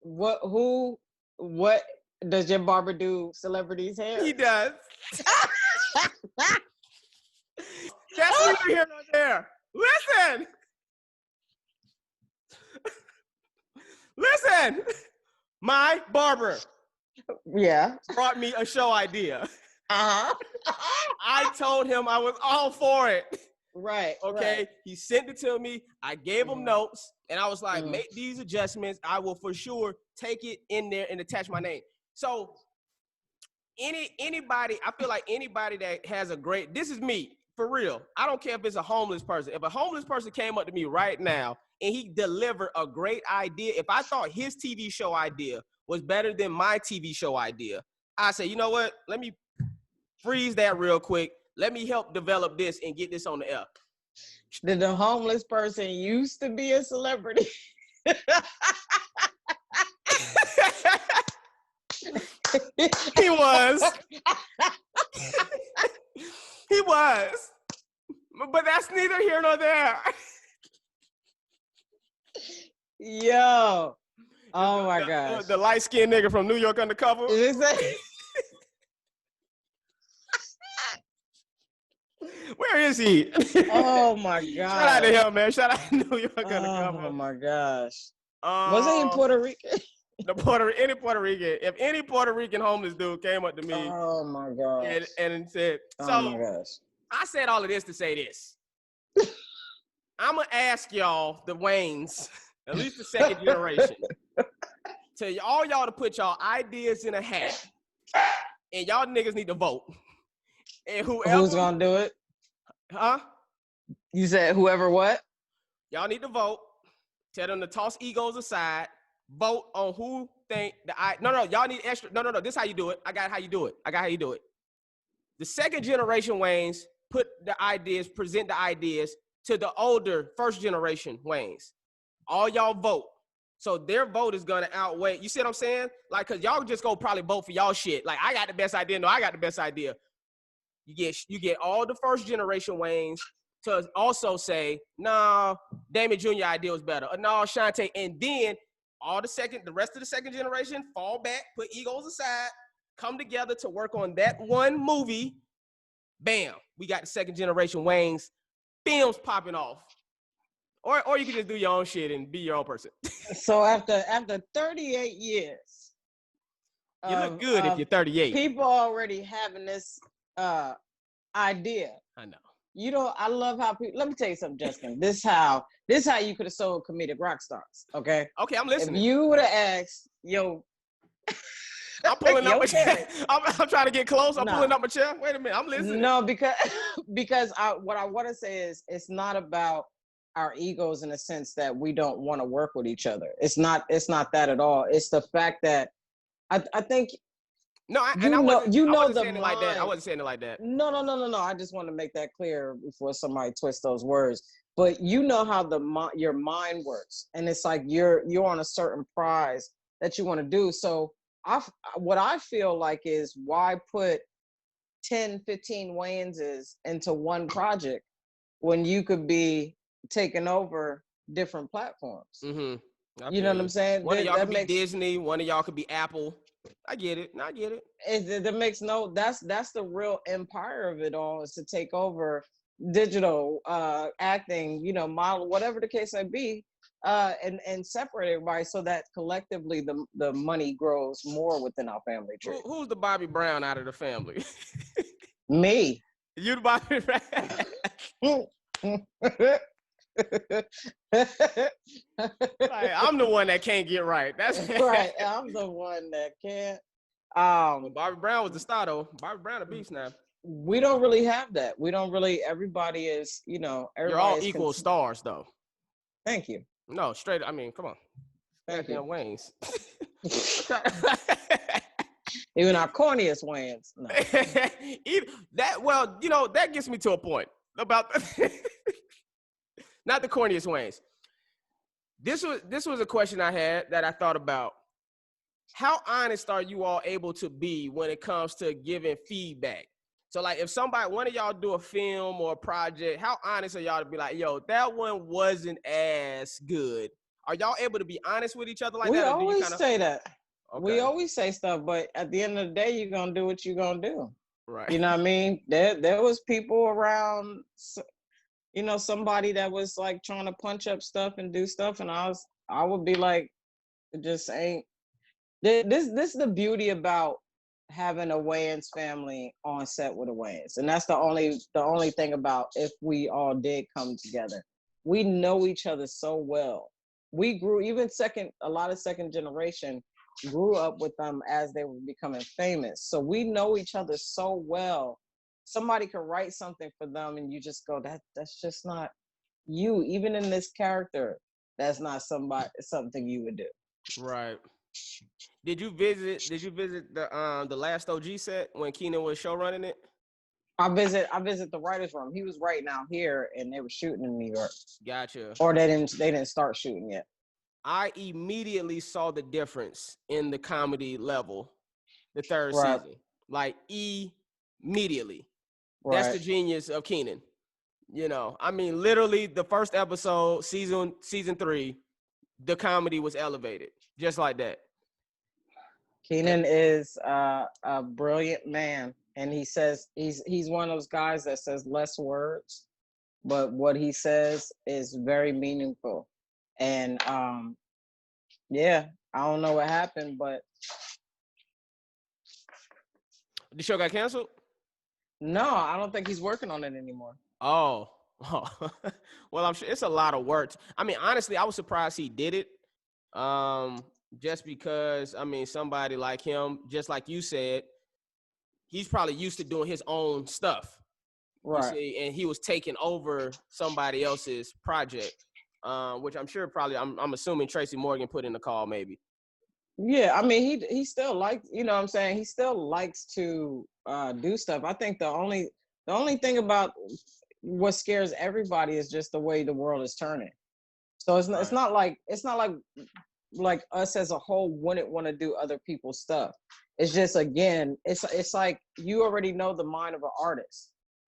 What does your barber do? Celebrities' hair? He does. That's neither here nor there. Listen. My barber. Yeah. Brought me a show idea. Uh-huh. I told him I was all for it. Right. Okay. Right. He sent it to me. I gave him notes, and I was like, make these adjustments. I will for sure take it in there and attach my name. So anybody, I feel like anybody that has this is me, for real. I don't care if it's a homeless person. If a homeless person came up to me right now and he delivered a great idea, if I thought his TV show idea was better than my TV show idea, I say, you know what? Let me freeze that real quick. Let me help develop this and get this on the air. Did the homeless person used to be a celebrity? He was. He was. But that's neither here nor there. Yo. Oh my gosh. The light-skinned nigga from New York Undercover. Where is he? Oh my god! Shout out to him, man. Shout out to New York Undercover. Oh my gosh! Wasn't he Puerto Rican? Any Puerto Rican. If any Puerto Rican homeless dude came up to me, oh my gosh, and said, "Oh my gosh," I said all of this to say this. I'm gonna ask y'all, the Wayans, at least the second generation, to all y'all to put y'all ideas in a hat, and y'all niggas need to vote. And who's gonna do it? Huh? You said whoever what? Y'all need to vote. Tell them to toss egos aside. Vote on who think No, y'all need extra. No. This is how you do it. I got how you do it. The second generation Wayans present the ideas to the older first generation Wayans. All y'all vote. So their vote is gonna outweigh. You see what I'm saying? Like, cause y'all just go probably vote for y'all shit. Like, I got the best idea. No, I got the best idea. You get all the first generation Wayans to also say, no, Damon Jr. idea was better. Or no, Chaunte. And then the rest of the second generation fall back, put egos aside, come together to work on that one movie. Bam, we got the second generation Wayans films popping off. Or you can just do your own shit and be your own person. So after 38 years. You look good if you're 38. People already having this idea. I know. I love how people. Let me tell you something, Justin. This how you could have sold comedic rock stars. Okay. Okay, I'm listening. If you would have asked, I'm pulling up my chair. I'm trying to get close. I'm pulling up my chair. Wait a minute. I'm listening. No, because what I want to say is it's not about our egos in the sense that we don't want to work with each other. It's not that at all. It's the fact that I think. No, I wasn't saying it like that. I wasn't saying it like that. No. I just want to make that clear before somebody twists those words. But you know how your mind works, and it's like you're on a certain prize that you want to do. So what I feel like is why put 10, 15 Wayanses into one project when you could be taking over different platforms. Mm-hmm. You know what I'm saying? One of y'all could be Disney. One of y'all could be Apple. I get it. That makes that's the real empire of it all, is to take over digital acting, model, whatever the case may be, and separate everybody so that collectively the money grows more within our family tree. Who's the Bobby Brown out of the family? Me. You the Bobby Brown? Like, I'm the one that can't get right. That's right. I'm the one that can't. Well, Bobby Brown was the star though. Bobby Brown a beast now. We don't really have that. We don't really. Everybody is, You're all equal stars though. Thank you. No, straight. I mean, come on. Thank you. Wayans. Even our corniest Wayans. No. That gets me to a point about not the corniest Wayans. This was a question I had that I thought about. How honest are you all able to be when it comes to giving feedback? So like if one of y'all do a film or a project, how honest are y'all to be like, yo, that one wasn't as good? Are y'all able to be honest with each other like we that? Always say that. Okay. We always say stuff, but at the end of the day, you're going to do what you're going to do. Right. You know what I mean? There was people around, somebody that was like trying to punch up stuff and do stuff. And I would be like, it just ain't. This is the beauty about having a Wayans family on set with a Wayans. And that's the only thing about if we all did come together. We know each other so well. We grew, a lot of second generation grew up with them as they were becoming famous. So we know each other so well. Somebody could write something for them and you just go, that's just not you. Even in this character, that's not something you would do. Right. Did you visit the last OG set when Keenan was show running it? I visit the writer's room. He was right now here and they were shooting in New York. Gotcha. Or they didn't start shooting yet. I immediately saw the difference in the comedy level the third Right. season. Like immediately. Right. That's the genius of Keenan. I mean, literally the first episode, season 3, the comedy was elevated. Just like that. Keenan is a brilliant man. And he says he's one of those guys that says less words, but what he says is very meaningful. And I don't know what happened, but the show got canceled? No, I don't think he's working on it anymore. Oh. Well, I'm sure it's a lot of work. I mean, honestly, I was surprised he did it. Just because, I mean, somebody like him, just like you said, he's probably used to doing his own stuff. Right. You see, and he was taking over somebody else's project, which I'm sure probably, I'm assuming Tracy Morgan put in the call maybe. Yeah, I mean, he still likes, you know what I'm saying? He still likes to do stuff. I think the only thing about what scares everybody is just the way the world is turning. So it's not like us as a whole wouldn't want to do other people's stuff. It's just, again, it's like you already know the mind of an artist.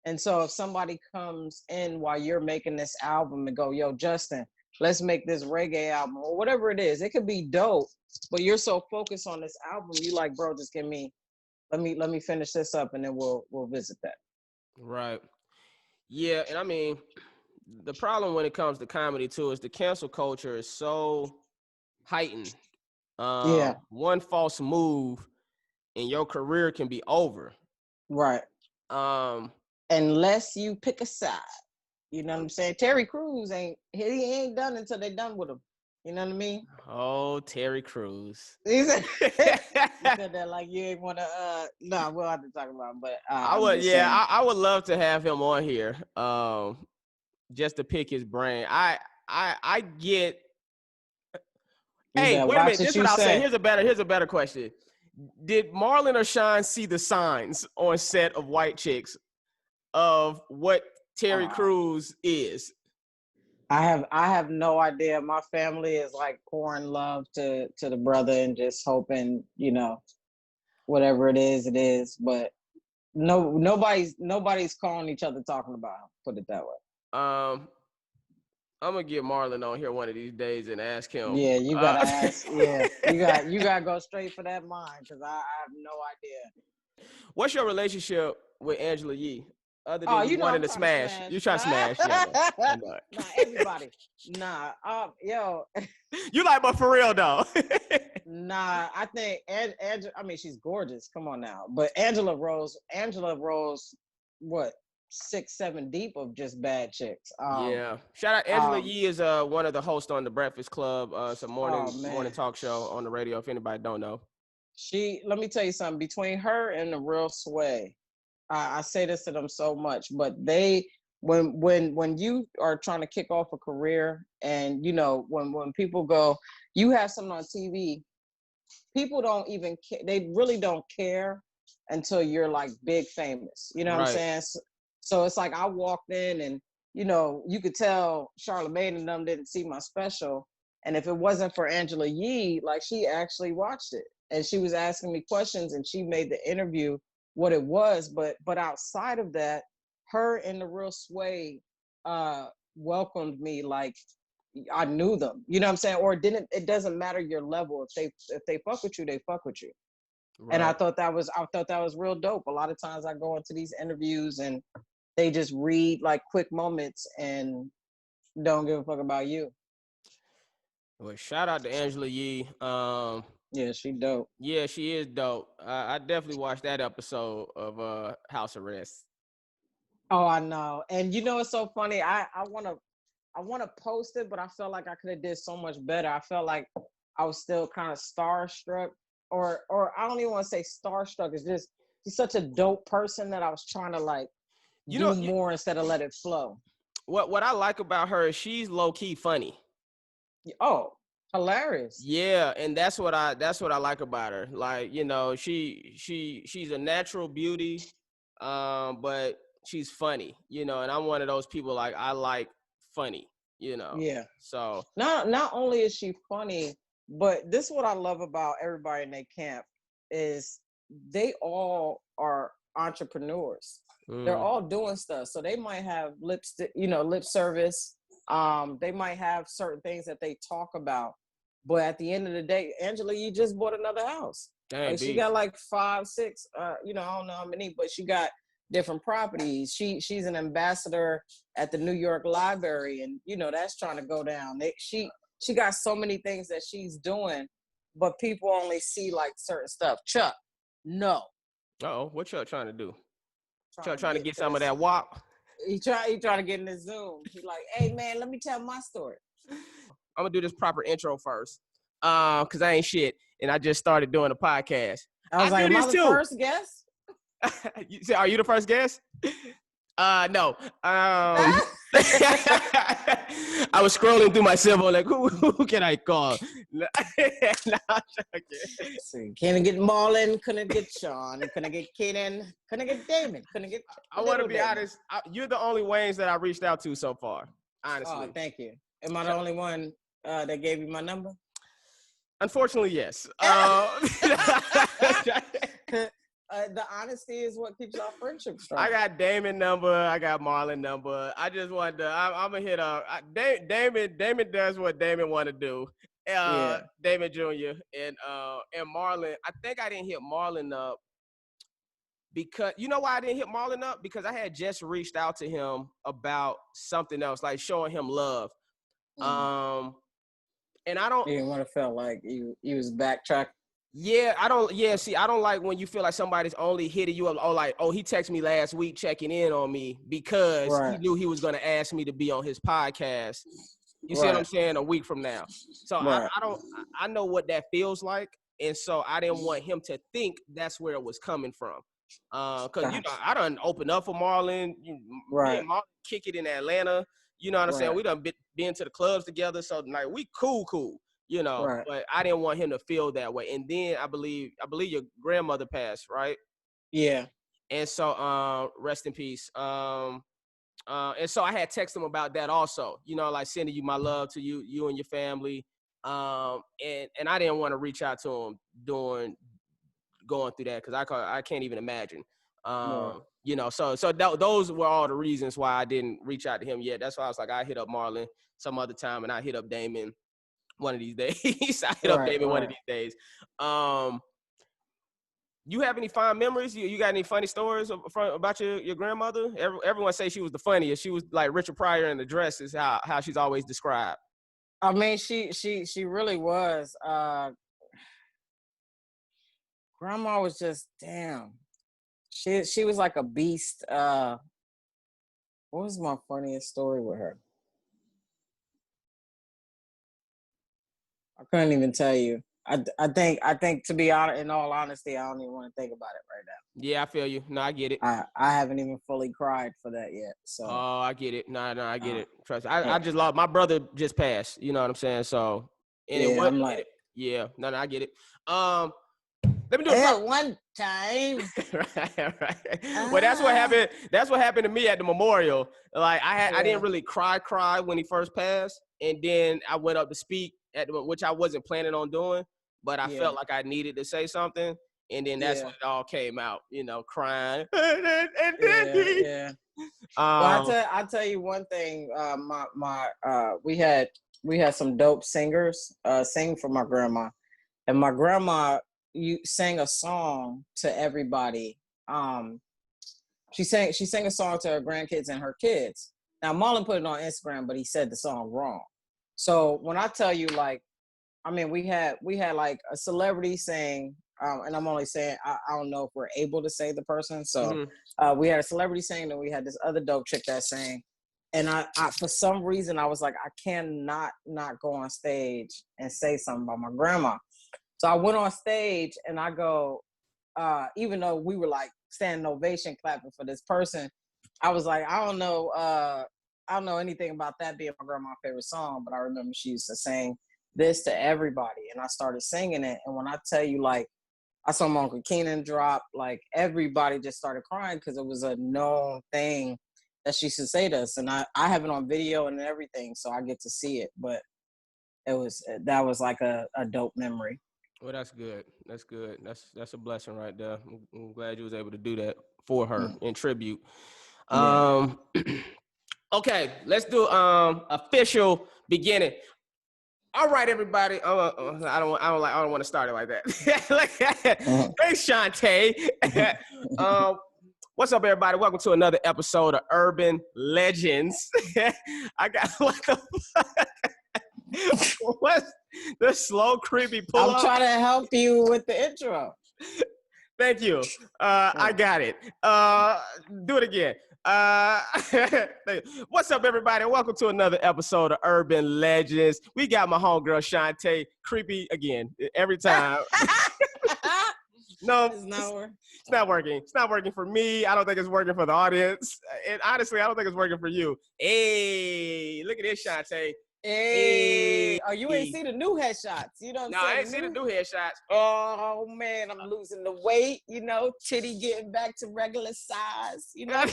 And so if somebody comes in while you're making this album and go, yo, Justin, let's make this reggae album or whatever it is, it could be dope, but you're so focused on this album, you like, bro, just let me finish this up and then we'll visit that. Right. Yeah. And I mean, the problem when it comes to comedy too is the cancel culture is so heightened. One false move and your career can be over. Right. Unless you pick a side. You know what I'm saying? Terry Crews ain't done until they done with him. You know what I mean? Oh, Terry Crews. He said that like you ain't want to. No, we'll have to talk about him. But I would love to have him on here. Just to pick his brain. I get. Hey, wait a minute. This is what I'll say. Here's a better question. Did Marlon or Sean see the signs on set of White Chicks of what Terry Crews is? I have no idea. My family is like pouring love to the brother and just hoping, whatever it is. But nobody's calling each other talking about him. Put it that way. I'm gonna get Marlon on here one of these days and ask him. Yeah, you gotta ask. Yeah, you gotta go straight for that mind because I have no idea. What's your relationship with Angela Yee? Other Oh, than you you know I'm wanting to trying to smash. smash. You trying to smash. Yeah, I know it. Nah, everybody. Nah, yo, You like, but for real though. nah. I think Angela. I mean, she's gorgeous. Come on now, but Angela Rose, what 6, 7 deep of just bad chicks. Yeah. Shout out Angela Yee is one of the hosts on the Breakfast Club. It's a morning talk show on the radio. If anybody don't know, let me tell you something. Between her and the Real Sway, I say this to them so much, but when you are trying to kick off a career, and when people go, you have something on TV, people don't even care. They really don't care until you're like big famous. You know what I'm right? saying? So it's like I walked in, and you could tell Charlamagne and them didn't see my special, and if it wasn't for Angela Yee, like she actually watched it, and she was asking me questions, and she made the interview what it was. But outside of that, her and the Real Sway welcomed me like I knew them. You know what I'm saying? Or it doesn't matter your level. If they fuck with you, they fuck with you. Right. And I thought that was real dope. A lot of times I go into these interviews and they just read like quick moments and don't give a fuck about you. Well, shout out to Angela Yee. Yeah, she dope. Yeah, she is dope. I definitely watched that episode of House Arrest. Oh, I know. And it's so funny. I wanna post it, but I felt like I could have did so much better. I felt like I was still kind of starstruck, or I don't even want to say starstruck. It's just she's such a dope person that I was trying to like do more instead of let it flow. What I like about her is she's low key funny. Oh, hilarious. Yeah, and that's what I like about her. Like, she's a natural beauty, but she's funny, and I'm one of those people like I like funny, Yeah. So not only is she funny, but this is what I love about everybody in their camp is they all are entrepreneurs. They're all doing stuff. So they might have lip service. They might have certain things that they talk about. But at the end of the day, Angela, you just bought another house. Dang, like she got like 5, 6, I don't know how many, but she got different properties. She's an ambassador at the New York Library, and that's trying to go down. She got so many things that she's doing, but people only see like certain stuff. Chuck, no. Uh-oh, what Chuck trying to do? Chuck trying to get some of that WAP. He trying to get in the Zoom. He like, hey man, let me tell my story. I'm gonna do this proper intro first, cause I ain't shit, and I just started doing a podcast. I was like, am I the first guest? Are you the first guest? No. I was scrolling through my cell phone like, who can I call? No, can I get Marlon? Can I get Sean? Can I get Kaden? Can I get Damon? Can I get? I want to be honest. You're the only Wayans that I reached out to so far. Honestly. Oh, thank you. Am I the only one that gave you my number? Unfortunately, yes. The honesty is what keeps our friendship strong. I got Damon number. I got Marlon number. I just wanted to. I'm gonna hit up. Damon does what Damon want to do. Damon Jr. and Marlon. I think I didn't hit Marlon up because you know why I didn't hit Marlon up, because I had just reached out to him about something else, like showing him love. And I don't. You didn't want to feel like you was backtracking. Yeah, I don't. Yeah, see, I don't like when you feel like somebody's only hitting you up. Oh, he texted me last week checking in on me because he knew he was going to ask me to be on his podcast. You see what I'm saying? A week from now. So I know what that feels like, and so I didn't want him to think that's where it was coming from. Because I done opened up for Marlon. Me and Marlon kick it in Atlanta. You know what I'm saying? We done been to the clubs together, so like we cool. But I didn't want him to feel that way. And then I believe your grandmother passed, right? Yeah. And so rest in peace. And so I had texted him about that also, like sending you my love to you and your family. And I didn't want to reach out to him going through that because I can't even imagine. So those were all the reasons why I didn't reach out to him yet. That's why I was like, I hit up Marlon some other time, and I hit up Damon one of these days. I hit up Damon one of these days. You have any fond memories? You got any funny stories about your grandmother? Everyone say she was the funniest. She was like Richard Pryor in the dress is how she's always described. I mean, she really was. Grandma was just damn. She was like a beast. What was my funniest story with her? I couldn't even tell you. I think to be honest, in all honesty, I don't even want to think about it right now. Yeah, I feel you. No, I get it. I haven't even fully cried for that yet. So. Oh, I get it. No, I get it. Trust me. I just lost my brother just passed. You know what I'm saying? So, and yeah, I'm like, yeah, no, I get it. Let me do it one time. right. Well, that's what happened. That's what happened to me at the memorial. Like I didn't really cry when he first passed, and then I went up to speak which I wasn't planning on doing, but I felt like I needed to say something, and then that's when it all came out. You know, crying. and then Well, I'll tell you one thing. We had some dope singers sing for my grandma, and my grandma sang a song to everybody. She sang a song to her grandkids and her kids. Now Marlon put it on Instagram, but he said the song wrong. So when I tell you, like, I mean, we had like a celebrity sing, and I'm only saying I don't know if we're able to say the person. So we had a celebrity sing, and we had this other dope chick that sang. And I for some reason I was like, I cannot not go on stage and say something about my grandma. So I went on stage and I go, even though we were like standing ovation clapping for this person, I was like, I don't know anything about that being my grandma's favorite song, but I remember she used to sing this to everybody, and I started singing it. And when I tell you, like, I saw my Uncle Keenan drop, like everybody just started crying because it was a known thing that she should say to us. And I have it on video and everything, so I get to see it. But that was like a dope memory. Well, that's good. That's good. That's a blessing right there. I'm glad you was able to do that for her in tribute. Okay, let's do official beginning. All right, everybody. I don't want to start it like that. Thanks, Chaunte. What's up, everybody? Welcome to another episode of Urban Legendz. I got what the fuck? What's the slow, creepy pull up? I'm trying to help you with the intro. Thank you. I got it. Do it again. What's up, everybody? Welcome to another episode of Urban Legendz. We got my homegirl Chaunte, creepy again every time. No, it's not working. It's not working for me. I don't think it's working for the audience. And honestly, I don't think it's working for you. Hey, look at this, Chaunte. Hey, oh, you ain't see the new headshots. You don't. No, I ain't see the new headshots. Oh man, I'm losing the weight. You know, titty getting back to regular size. You know,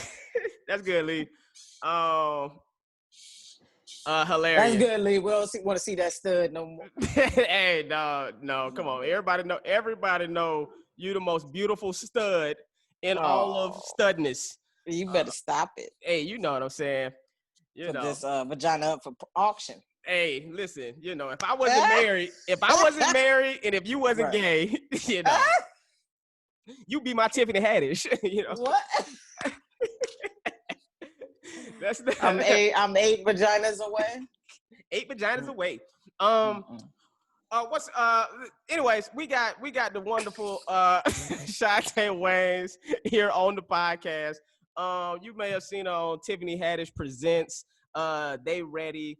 that's good, Lee. Hilarious. That's good, Lee. We don't want to see that stud no more. Hey, no, come on. Everybody know you the most beautiful stud in all of studness. You better stop it. Hey, you know what I'm saying. Put this vagina up for auction. Hey, listen, you know, if I wasn't married, and if you wasn't gay, you know, you be my Tiffany Haddish, you know. What? I'm 8 vaginas away. 8 vaginas away. Anyways, we got the wonderful Chaunte Wayans here on the podcast. You may have seen her on Tiffany Haddish Presents. They Ready.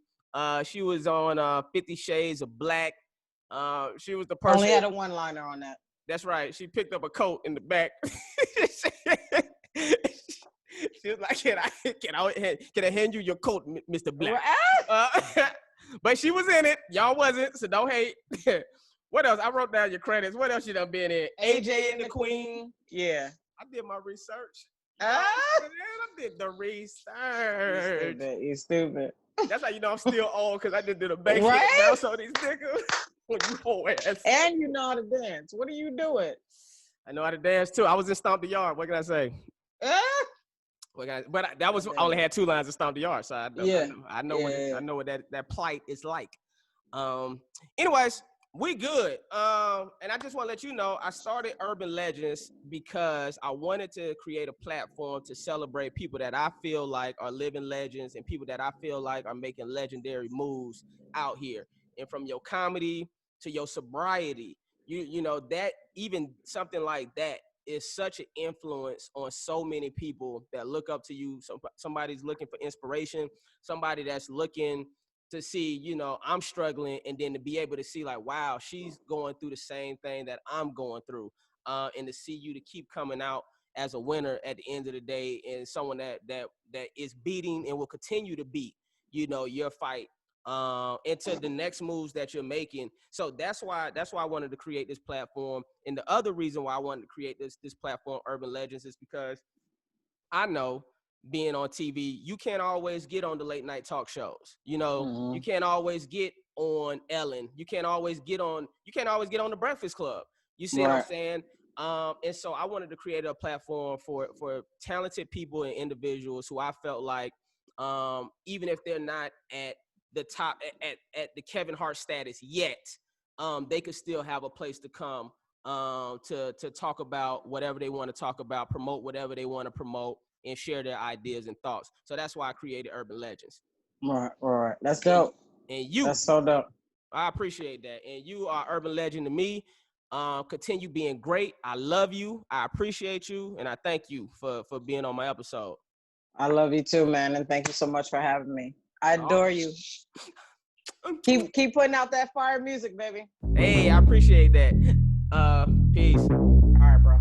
She was on 50 Shades of Black. She was the person. Only had a one-liner on that. That's right. She picked up a coat in the back. She was like, "Can I hand you your coat, Mr. Black?" But she was in it. Y'all wasn't, so don't hate. What else? I wrote down your credits. What else you done been in? AJ and the Queen. Yeah. I did my research. I did the research. You stupid. That's how you know I'm still old, because I just did a backflip right? So these niggas. You whole ass. And you know how to dance. What are you doing? I know how to dance too. I was in Stomp the Yard. What can I say? But that was only had 2 lines of Stomp the Yard, so I know what that plight is like. Anyways, We good. And I just want to let you know, I started Urban Legendz because I wanted to create a platform to celebrate people that I feel like are living legends and people that I feel like are making legendary moves out here. And from your comedy to your sobriety, you know, that even something like that is such an influence on so many people that look up to you. Somebody's looking for inspiration, somebody that's looking to see, you know, I'm struggling, and then to be able to see like, wow, she's going through the same thing that I'm going through, and to see you to keep coming out as a winner at the end of the day, and someone that is beating and will continue to beat, you know, your fight into the next moves that you're making. So that's why I wanted to create this platform. And the other reason why I wanted to create this platform, Urban Legendz, is because I know, being on TV, you can't always get on the late night talk shows. You know, you can't always get on Ellen. You can't always get on the Breakfast Club. You see what I'm saying? And so I wanted to create a platform for talented people and individuals who I felt like, even if they're not at the top at the Kevin Hart status yet, they could still have a place to come to talk about whatever they want to talk about, promote whatever they want to promote, and share their ideas and thoughts. So that's why I created Urban Legendz. Right. That's dope. And you, that's so dope. I appreciate that. And you are Urban Legend to me. Continue being great. I love you. I appreciate you, and I thank you for being on my episode. I love you too, man, and thank you so much for having me. I adore you. Keep putting out that fire music, baby. Hey, I appreciate that. Peace. All right, bro.